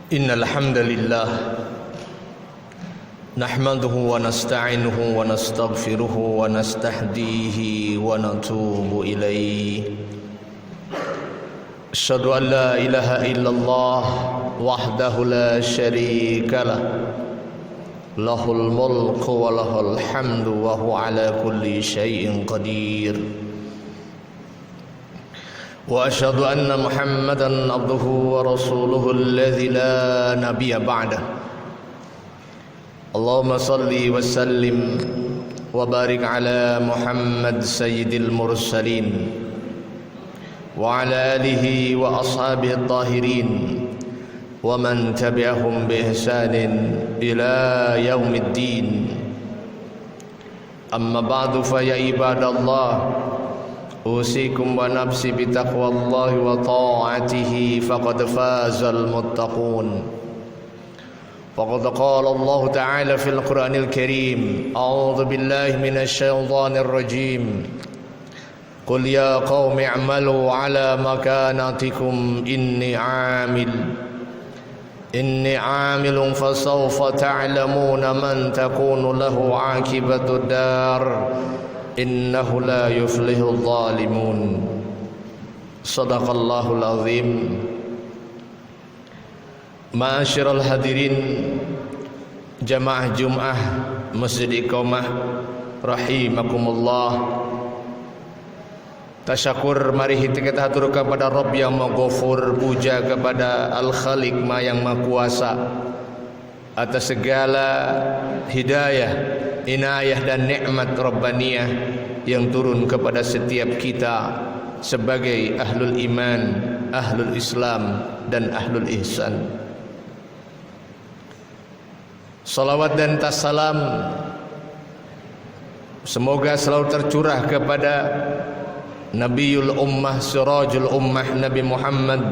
Innal hamdalillah nahmaduhu wa nasta'inuhu wa nastaghfiruhu wa nastahdihi wa natubu ilayhi. Asyhadu an la ilaha illallah wahdahu la syarika lah. Lahul mulku wa lahul hamdu wa huwa ala kulli syai'in qadir. وأشهد أن محمدا عبده ورسوله الذي لا نبي بعده اللهم صل وسلم وبارك على محمد سيد المرسلين وعلى آله وأصحابه الطاهرين ومن تبعهم بإحسان إلى يوم الدين أما بعد فيا عباد الله أوصيكم ونفسي بتقوى الله وطاعته فقد فاز المتقون. فقد قال الله تعالى في القرآن الكريم أعوذ بالله من الشيطان الرجيم قل يا قوم اعملوا على مكانتكم إني عامل فسوف تعلمون من تكون له عاقبة الدار innahu la yuflihul zalimun. Sadaqallahul azim. Ma'asyiral hadirin jamaah Jum'ah Masjid Iqamah rahimakumullah. Tasyakur mari kita hatur kepada Rabb yang Maha Ghafur, puja kepada Al-Khaliq yang Maha Kuasa atas segala hidayah, inayah dan nikmat Rabbaniyah yang turun kepada setiap kita sebagai ahlul iman, ahlul Islam dan ahlul ihsan. Salawat dan tassalam semoga selalu tercurah kepada Nabiul Ummah, Sirajul Ummah, Nabi Muhammad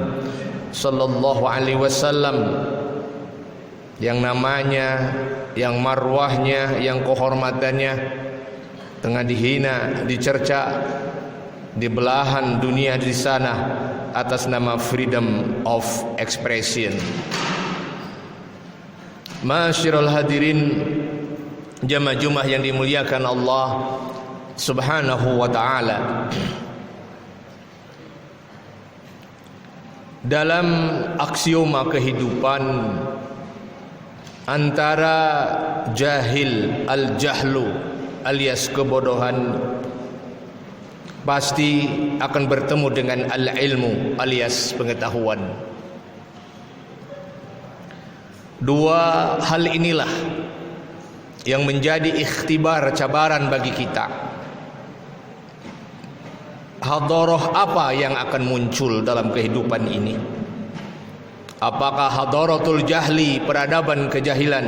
sallallahu alaihi wasallam, yang namanya, yang marwahnya, yang kehormatannya tengah dihina, dicerca di belahan dunia di sana atas nama freedom of expression. Ma'asyiral hadirin jamaah Jumat yang dimuliakan Allah Subhanahu wa taala. Dalam aksioma kehidupan antara jahil, al-jahlu alias kebodohan pasti akan bertemu dengan al-ilmu alias pengetahuan. Dua hal inilah yang menjadi ikhtibar, cabaran bagi kita. Hadarah apa yang akan muncul dalam kehidupan ini? Apakah hadaratul jahli, peradaban kejahilan,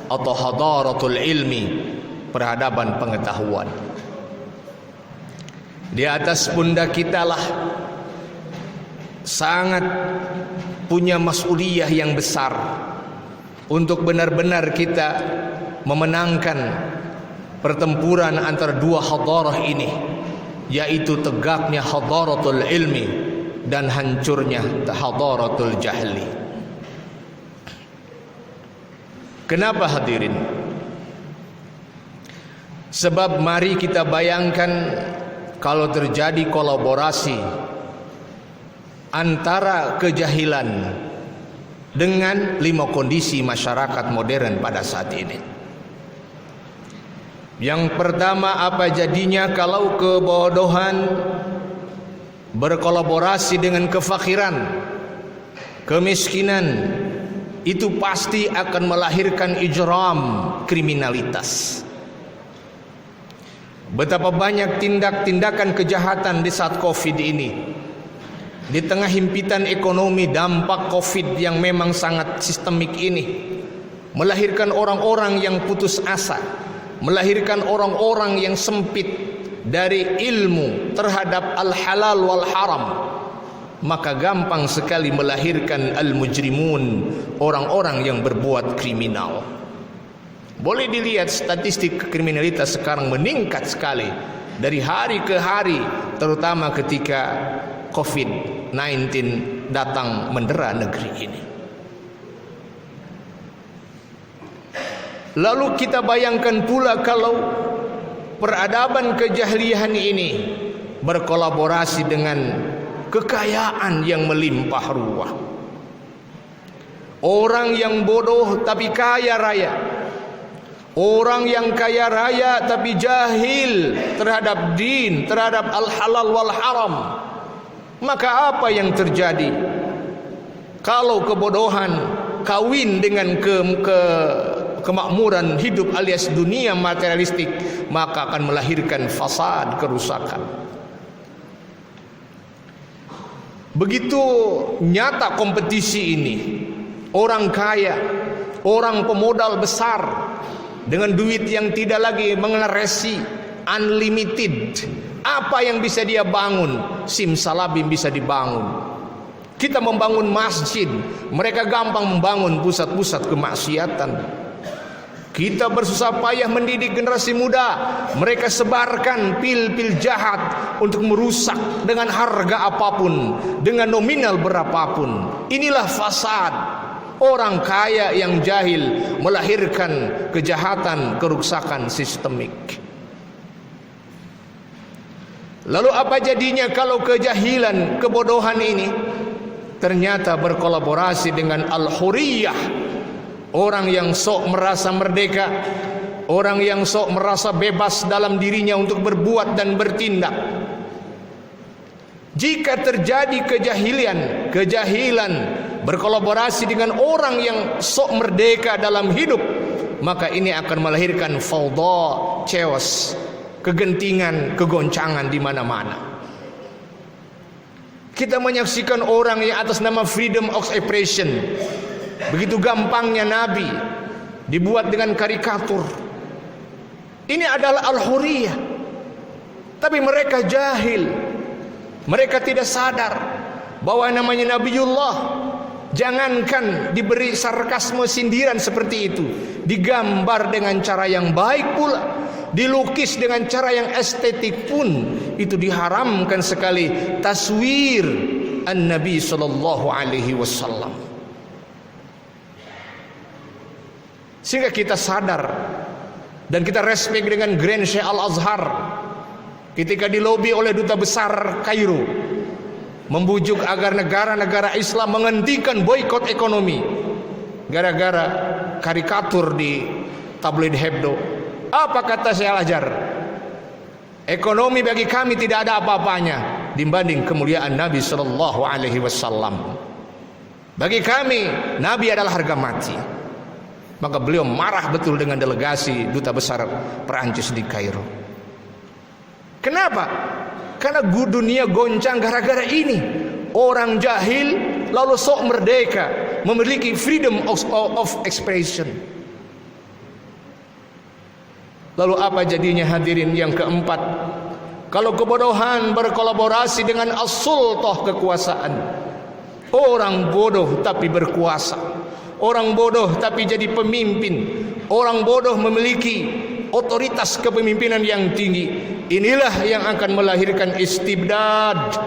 atau hadaratul ilmi, peradaban pengetahuan? Di atas pundak kita lah sangat punya mas'uliyah yang besar untuk benar-benar kita memenangkan pertempuran antara dua hadarah ini, yaitu tegaknya hadaratul ilmi dan hancurnya hadaratul jahli. Kenapa hadirin? Sebab mari kita bayangkan kalau terjadi kolaborasi antara kejahilan dengan 5 kondisi masyarakat modern pada saat ini. Yang pertama, apa jadinya kalau kebodohan berkolaborasi dengan kefakiran, kemiskinan? Itu pasti akan melahirkan ijram, kriminalitas. Betapa banyak tindakan kejahatan di saat Covid ini. Di tengah himpitan ekonomi, dampak Covid yang memang sangat sistemik ini melahirkan orang-orang yang putus asa, melahirkan orang-orang yang sempit dari ilmu terhadap al-halal wal haram. Maka gampang sekali melahirkan al-mujrimun, orang-orang yang berbuat kriminal. Boleh dilihat statistik kriminalitas sekarang meningkat sekali dari hari ke hari, terutama ketika COVID-19 datang mendera negeri ini. Lalu kita bayangkan pula kalau peradaban kejahilian ini berkolaborasi dengan kekayaan yang melimpah ruah. Orang yang bodoh tapi kaya raya, orang yang kaya raya tapi jahil terhadap din, terhadap al-halal wal haram. Maka apa yang terjadi kalau kebodohan kawin dengan kemakmuran hidup alias dunia materialistik? Maka akan melahirkan fasad, kerusakan. Begitu nyata kompetisi ini. Orang kaya, orang pemodal besar dengan duit yang tidak lagi mengenal resi, unlimited. Apa yang bisa dia bangun? Simsalabim bisa dibangun. Kita membangun masjid, mereka gampang membangun pusat-pusat kemaksiatan. Kita bersusah payah mendidik generasi muda, mereka sebarkan pil-pil jahat untuk merusak dengan harga apapun, dengan nominal berapapun. Inilah fasad. Orang kaya yang jahil melahirkan kejahatan, kerusakan sistemik. Lalu apa jadinya kalau kejahilan, kebodohan ini ternyata berkolaborasi dengan al-huriyah, orang yang sok merasa merdeka, orang yang sok merasa bebas dalam dirinya untuk berbuat dan bertindak. Jika terjadi kejahilan berkolaborasi dengan orang yang sok merdeka dalam hidup, maka ini akan melahirkan fawda, chaos, kegentingan, kegoncangan di mana-mana. Kita menyaksikan orang yang atas nama freedom of expression, begitu gampangnya Nabi dibuat dengan karikatur. Ini adalah al-huriyah, tapi mereka jahil. Mereka tidak sadar bahwa namanya Nabiullah, jangankan diberi sarkasme sindiran seperti itu, digambar dengan cara yang baik pula, dilukis dengan cara yang estetik pun, itu diharamkan sekali. Taswir an-Nabi sallallahu alaihi wasallam. Sehingga kita sadar dan kita respect dengan Grand Sheikh Al-Azhar ketika dilobi oleh duta besar Kairo, membujuk agar negara-negara Islam menghentikan boikot ekonomi gara-gara karikatur di tabloid Hebdo. Apa kata Syekh Al-Azhar? Ekonomi bagi kami tidak ada apa-apanya dibanding kemuliaan Nabi sallallahu alaihi wasallam. Bagi kami Nabi adalah harga mati. Maka beliau marah betul dengan delegasi duta besar Perancis di Kairo. Kenapa? Karena dunia goncang gara-gara ini. Orang jahil lalu sok merdeka, memiliki freedom of expression. Lalu apa jadinya hadirin yang keempat? Kalau kebodohan berkolaborasi dengan as-sultah, kekuasaan. Orang bodoh tapi berkuasa, orang bodoh tapi jadi pemimpin, orang bodoh memiliki otoritas kepemimpinan yang tinggi. Inilah yang akan melahirkan istibdad,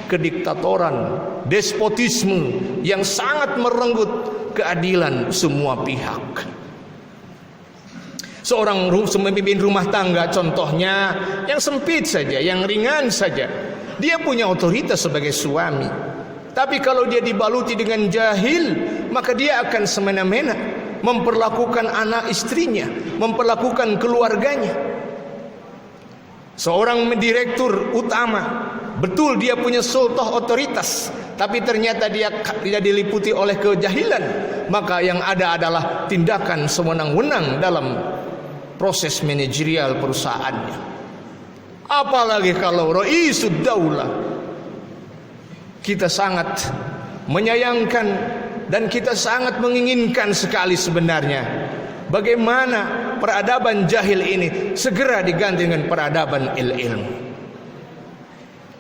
kediktatoran, despotisme yang sangat merenggut keadilan semua pihak. Seorang pemimpin rumah tangga contohnya yang sempit saja, yang ringan saja, dia punya otoritas sebagai suami. Tapi kalau dia dibaluti dengan jahil, maka dia akan semena-mena memperlakukan anak istrinya, memperlakukan keluarganya. Seorang direktur utama, betul dia punya sultah otoritas, tapi ternyata dia tidak diliputi oleh kejahilan, maka yang ada adalah tindakan sewenang-wenang dalam proses manajerial perusahaannya. Apalagi kalau Raisud Daulah. Kita sangat menyayangkan dan kita sangat menginginkan sekali sebenarnya bagaimana peradaban jahil ini segera diganti dengan peradaban ilmu.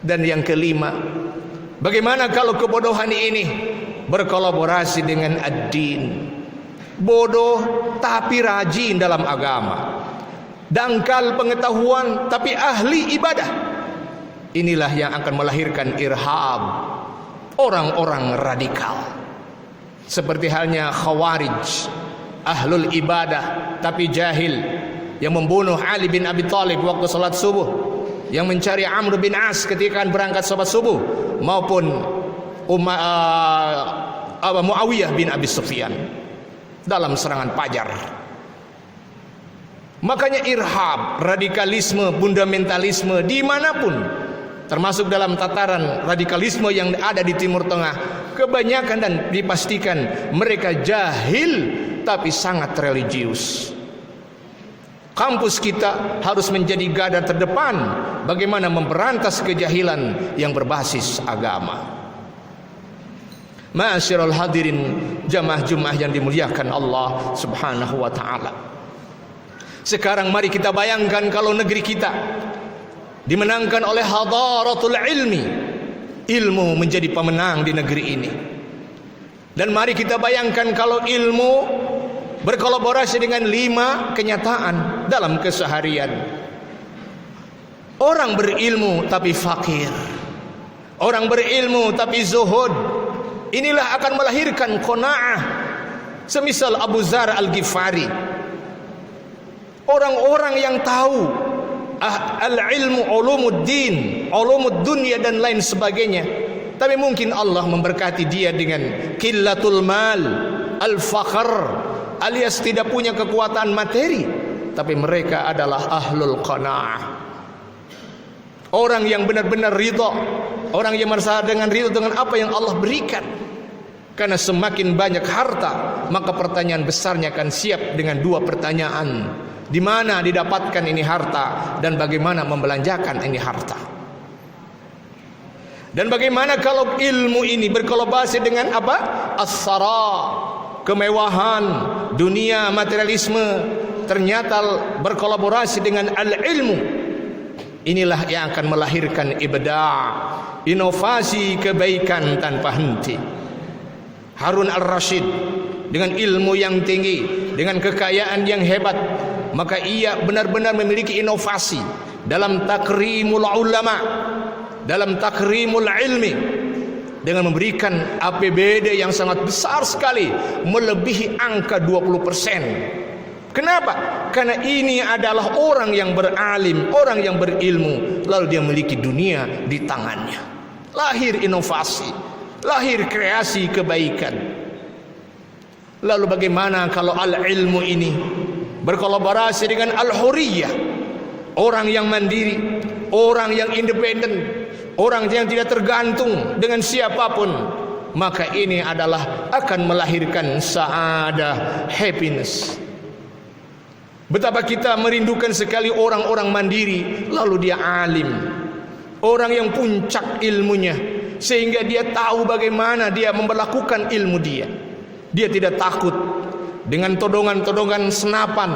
Dan yang kelima, bagaimana kalau kebodohan ini berkolaborasi dengan ad-din? Bodoh tapi rajin dalam agama, dangkal pengetahuan tapi ahli ibadah. Inilah yang akan melahirkan irhab, orang-orang radikal. Seperti halnya Khawarij ahlul ibadah tapi jahil, yang membunuh Ali bin Abi Thalib waktu salat subuh, yang mencari Amr bin As ketika berangkat salat subuh, maupun Muawiyah bin Abi Sufyan dalam serangan Fajar. Makanya irhab, radikalisme, fundamentalisme dimanapun, termasuk dalam tataran radikalisme yang ada di Timur Tengah, kebanyakan dan dipastikan mereka jahil tapi sangat religius. Kampus kita harus menjadi garda terdepan bagaimana memberantas kejahilan yang berbasis agama. Ma'asyiral hadirin jamaah-jamaah yang dimuliakan Allah Subhanahu wa taala. Sekarang mari kita bayangkan kalau negeri kita dimenangkan oleh hadaratul ilmi, ilmu menjadi pemenang di negeri ini. Dan mari kita bayangkan kalau ilmu berkolaborasi dengan 5 kenyataan dalam keseharian. Orang berilmu tapi fakir, orang berilmu tapi zuhud, inilah akan melahirkan qanaah. Semisal Abu Dzar Al-Ghifari, orang-orang yang tahu al-ilmu ulumuddin, ulumud dunya dan lain sebagainya, tapi mungkin Allah memberkati dia dengan qillatul mal, al-fakhr, alias tidak punya kekuatan materi, tapi mereka adalah ahlul qanaah. Orang yang benar-benar ridha, orang yang merasa dengan ridha dengan apa yang Allah berikan. Karena semakin banyak harta, maka pertanyaan besarnya akan siap dengan 2 pertanyaan. Di mana didapatkan ini harta dan bagaimana membelanjakan ini harta. Dan bagaimana kalau ilmu ini berkolaborasi dengan apa? As-sara, kemewahan, dunia, materialisme, ternyata berkolaborasi dengan al-ilmu. Inilah yang akan melahirkan ibda', inovasi kebaikan tanpa henti. Harun al-Rashid dengan ilmu yang tinggi, dengan kekayaan yang hebat, maka ia benar-benar memiliki inovasi dalam takrimul ulama, dalam takrimul ilmi, dengan memberikan APBD yang sangat besar sekali, melebihi angka 20%. Kenapa? Karena ini adalah orang yang beralim, orang yang berilmu, lalu dia memiliki dunia di tangannya. Lahir inovasi, lahir kreasi kebaikan. Lalu bagaimana kalau al-ilmu ini berkolaborasi dengan al-huriyah, orang yang mandiri, orang yang independen, orang yang tidak tergantung dengan siapapun, maka ini adalah akan melahirkan sa'adah, happiness. Betapa kita merindukan sekali orang-orang mandiri, lalu dia alim, orang yang puncak ilmunya, sehingga dia tahu bagaimana dia memperlakukan ilmu dia. Dia tidak takut dengan todongan-todongan senapan,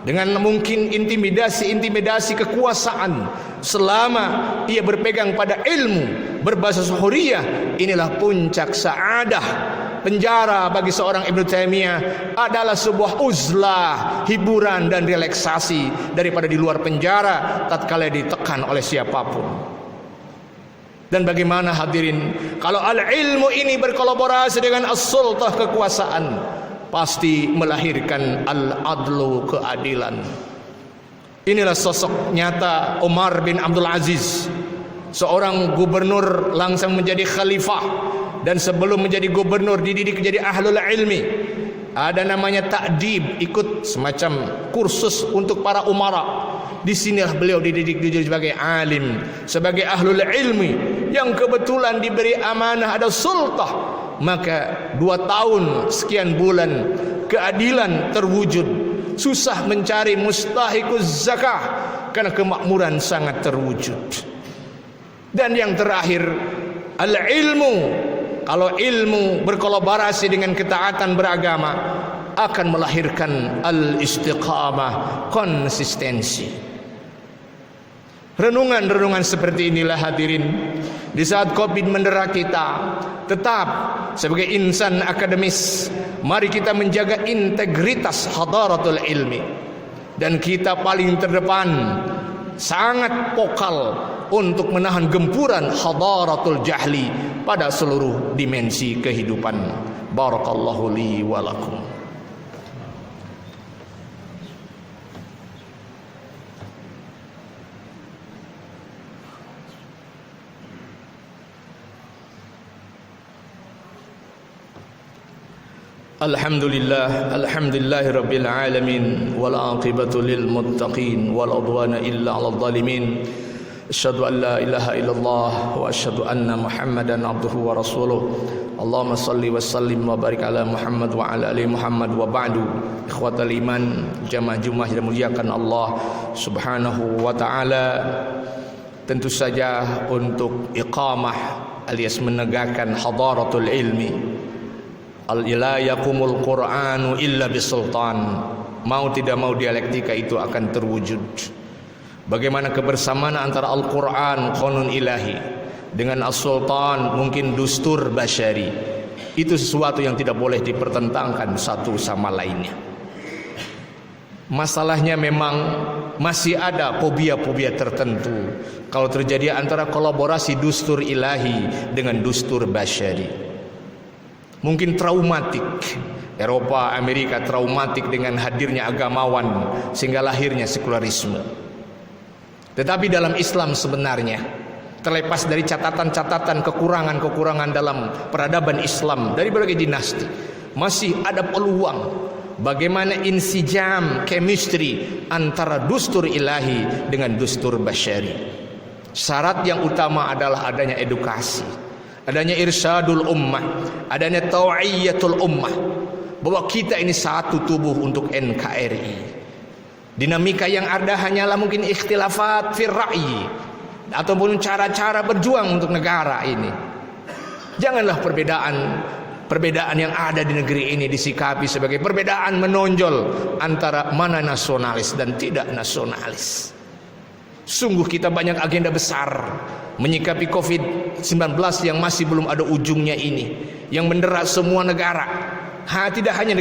dengan mungkin intimidasi kekuasaan, selama ia berpegang pada ilmu berbasis huriyah. Inilah puncak sa'adah. Penjara bagi seorang Ibnu Taimiyah adalah sebuah uzlah, hiburan dan relaksasi daripada di luar penjara tatkala ditekan oleh siapapun. Dan bagaimana hadirin kalau al-ilmu ini berkolaborasi dengan as-sultah, kekuasaan, pasti melahirkan al-adlu, keadilan. Inilah sosok nyata Umar bin Abdul Aziz, seorang gubernur langsung menjadi khalifah, dan sebelum menjadi gubernur dididik menjadi ahlul ilmi. Ada namanya ta'dib, ikut semacam kursus untuk para umara. Di sinilah beliau dididik sebagai alim, sebagai ahlul ilmi yang kebetulan diberi amanah ada sultah. Maka 2 tahun sekian bulan keadilan terwujud. Susah mencari mustahiquz zakah karena kemakmuran sangat terwujud. Dan yang terakhir, al-ilmu. Kalau ilmu berkolaborasi dengan ketaatan beragama, akan melahirkan al-istiqamah, konsistensi. Renungan-renungan seperti inilah hadirin, di saat Covid mendera kita, tetap sebagai insan akademis, mari kita menjaga integritas hadaratul ilmi. Dan kita paling terdepan, sangat vokal untuk menahan gempuran hadaratul jahli pada seluruh dimensi kehidupan. Barakallahu li wa lakum. Alhamdulillahirabbil alamin wal aqibatu lil muttaqin wal udwana illa 'alal zalimin. Asyhadu an la ilaha illallah wa asyhadu anna Muhammadan abduhu wa rasuluh. Allahumma salli wa sallim wa barik ala Muhammad wa ala ali Muhammad wa ba'du. Ikhwatal iman, jamaah Jumat yang dimuliakan Allah Subhanahu wa taala. Tentu saja untuk iqamah alias menegakkan hadaratul ilmi, la yakumul Qur'anu illa bisultan. Mau tidak mau dialektika itu akan terwujud. Bagaimana kebersamaan antara Al-Quran, qanun ilahi, dengan as-sultan, mungkin dustur basyari. Itu sesuatu yang tidak boleh dipertentangkan satu sama lainnya. Masalahnya memang masih ada fobia-fobia tertentu kalau terjadi antara kolaborasi dustur ilahi dengan dustur basyari. Mungkin traumatik. Eropa, Amerika traumatik dengan hadirnya agamawan sehingga lahirnya sekularisme. Tetapi dalam Islam sebenarnya, terlepas dari catatan-catatan kekurangan-kekurangan dalam peradaban Islam dari berbagai dinasti, masih ada peluang bagaimana insijam chemistry antara dustur ilahi dengan dustur basyari. Syarat yang utama adalah adanya edukasi, adanya irsyadul ummah, adanya tau'iyatul ummah, bahwa kita ini satu tubuh untuk NKRI. Dinamika yang ada hanyalah mungkin ikhtilafat fir ra'yi ataupun cara-cara berjuang untuk negara ini. Janganlah perbedaan yang ada di negeri ini disikapi sebagai perbedaan menonjol antara mana nasionalis dan tidak nasionalis. Sungguh kita banyak agenda besar menyikapi COVID-19 yang masih belum ada ujungnya ini, yang mendera semua negara. Tidak hanya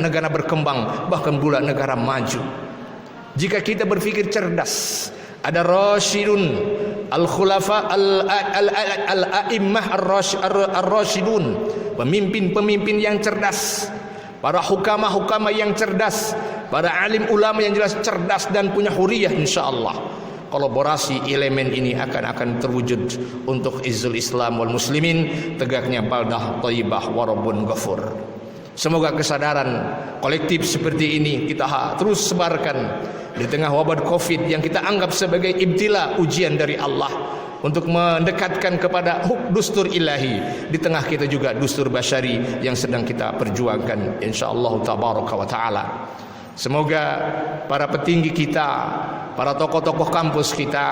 negara berkembang, bahkan pula negara maju. Jika kita berpikir cerdas, ada Rasyidun, al-khulafa al-a'immah ar-rasyidun, pemimpin-pemimpin yang cerdas, para hukama yang cerdas, para alim ulama yang jelas cerdas dan punya huriyah, insyaallah. Kolaborasi elemen ini akan terwujud untuk izzul Islam wal muslimin, tegaknya baldah thayyibah wa rabbun ghafur. Semoga kesadaran kolektif seperti ini kita terus sebarkan di tengah wabah Covid yang kita anggap sebagai ibtila, ujian dari Allah untuk mendekatkan kepada dustur ilahi. Di tengah kita juga dustur basyari yang sedang kita perjuangkan, insyaallah tabaraka wa taala. Semoga para petinggi kita, para tokoh-tokoh kampus kita,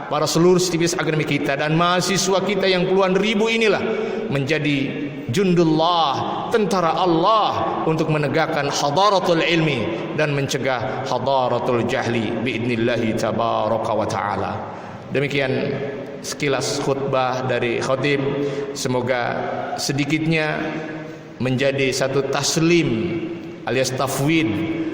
para seluruh aktivis akademik kita dan mahasiswa kita yang puluhan ribu inilah menjadi jundullah, tentara Allah untuk menegakkan hadaratul ilmi dan mencegah hadaratul jahli biidnillahi tabaraka wa ta'ala. Demikian sekilas khutbah dari khatib. Semoga sedikitnya menjadi satu taslim alias tafwid,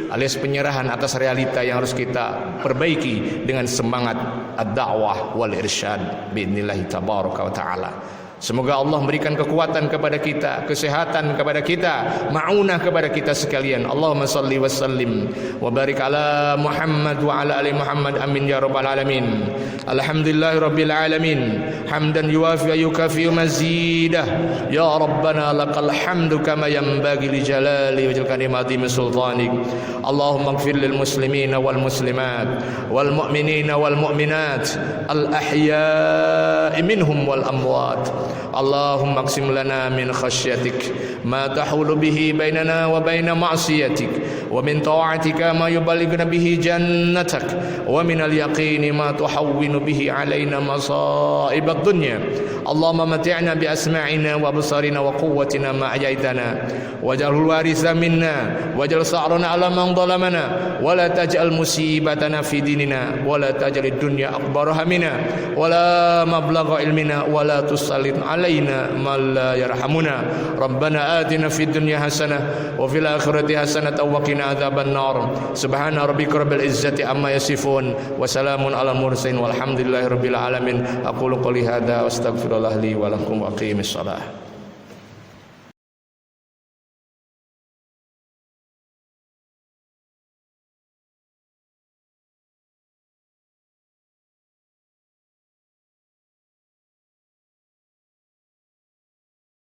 alias penyerahan atas realita yang harus kita perbaiki dengan semangat ad-da'wah wal irsyad biidnillahi tabaraka wa ta'ala. Semoga Allah memberikan kekuatan kepada kita, kesehatan kepada kita, ma'unah kepada kita sekalian. Allahumma salli wa sallim wa barik ala Muhammad wa ala ali Muhammad, amin ya rabbal alamin. Alhamdulillahi rabbil alamin, hamdan yuwafi wa yukafi mazidah. Ya rabbana lakal hamdu kama yanbaghi li jalali wa kalimati sultanik. Allahumma ighfir lil muslimina wal muslimat wal mu'minina wal mu'minat al ahya'i minhum wal amwat. Allahumma aqsim lana min khasyatik ma tahulu bihi bainana wa bain ma'siyatik, wa min ta'atika ma yuballighuna bihi jannatak, wa min al-yaqini ma tuhawwinu bihi alaina masa'ib ad-dunya. Allahumma mati'na bi asma'ina wa absarina wa quwwatina ma ahyaytana waj'alhu waritha minna waj'al sa'rana 'ala man dhalamana wa la taj'al musibatana fi dinina wa la taj'al ad-dunya akbar hamina wa la mablagha ilmina wa la tusallit alaina man la yarhamuna. Rabbana atina fid dunya hasanah wa fil akhirati hasanah wa qina adzaban nar. Subhana rabbika rabbil izzati amma yasifun wa salamun alal mursalin walhamdulillahi rabbil alamin. Aqulu qouli hadza wa astaghfirullah li wa lakum wa aqimis shalah.